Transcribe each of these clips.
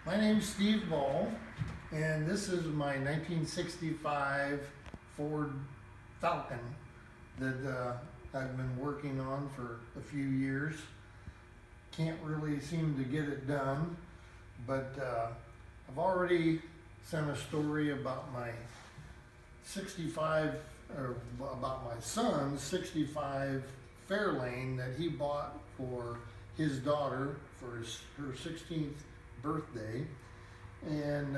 My name's Steve Ball, and this is my 1965 Ford Falcon that I've been working on for a few years. Can't really seem to get it done, but I've already sent a story about my 65, or about my son's 65 Fairlane that he bought for his daughter for her 16th birthday, and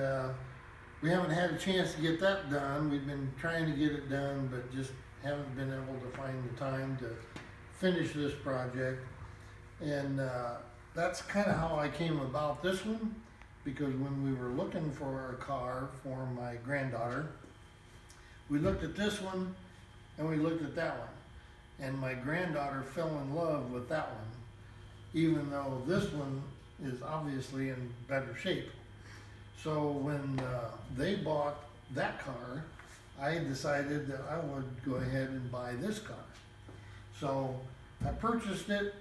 we haven't had a chance to get that done. We've been trying to get it done, but just haven't been able to find the time to finish this project. And that's kind of how I came about this one, because when we were looking for a car for my granddaughter, we looked at this one and we looked at that one, and my granddaughter fell in love with that one, even though this one is obviously in better shape. So when they bought that car, I decided that I would go ahead and buy this car. So I purchased it,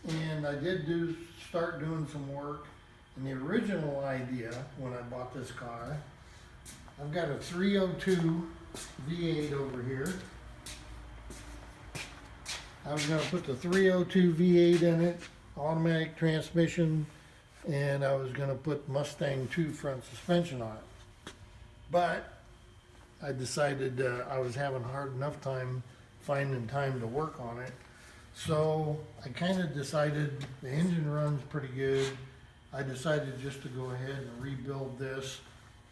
and I did start doing some work. And the original idea when I bought this car, I've got a 302 V8 over here. I was going to put the 302 V8 in it, automatic transmission, and I was going to put Mustang 2 front suspension on it. But I decided I was having a hard enough time finding time to work on it. So I kind of decided the engine runs pretty good. I decided just to go ahead and rebuild this,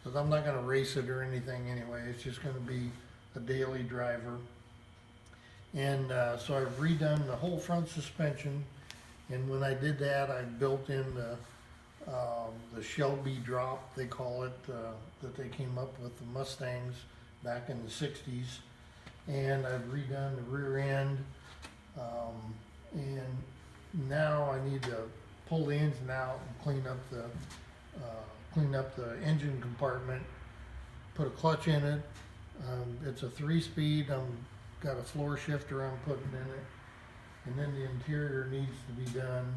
because I'm not going to race it or anything anyway. It's just going to be a daily driver. And so I've redone the whole front suspension. And when I did that, I built in the Shelby drop, they call it, that they came up with the Mustangs back in the 60s. And I've redone the rear end. And now I need to pull the engine out and clean up the engine compartment, put a clutch in it. It's a 3-speed. Got a floor shifter I'm putting in it. And then the interior needs to be done,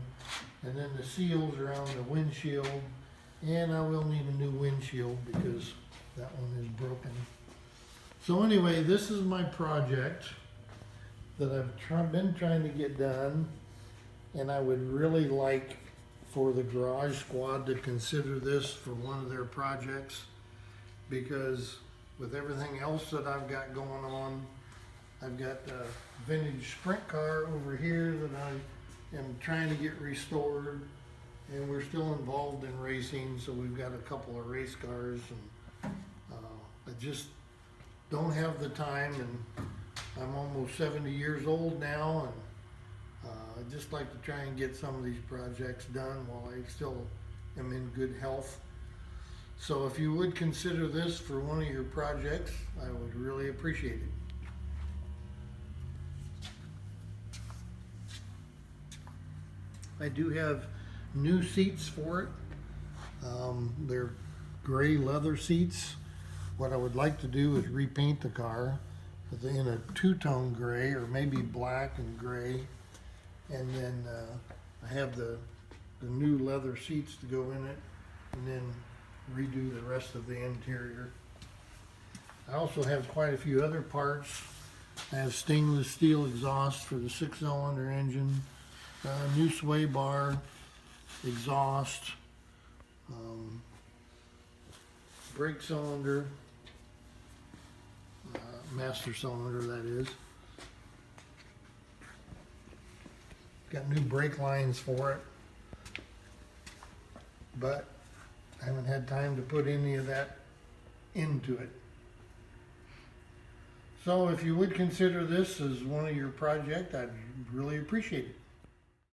and then the seals around the windshield, and I will need a new windshield because that one is broken. So anyway, this is my project that I've been trying to get done, and I would really like for the Garage Squad to consider this for one of their projects, because with everything else that I've got going on, I've got a vintage sprint car over here that I am trying to get restored, and we're still involved in racing, so we've got a couple of race cars, and I just don't have the time, and I'm almost 70 years old now, and I'd just like to try and get some of these projects done while I still am in good health. So if you would consider this for one of your projects, I would really appreciate it. I do have new seats for it. They're gray leather seats. What I would like to do is repaint the car in a two-tone gray, or maybe black and gray. And then I have the new leather seats to go in it, and then redo the rest of the interior. I also have quite a few other parts. I have stainless steel exhaust for the 6-cylinder engine. New sway bar, exhaust, brake cylinder, master cylinder that is. Got new brake lines for it, but I haven't had time to put any of that into it. So if you would consider this as one of your projects, I'd really appreciate it.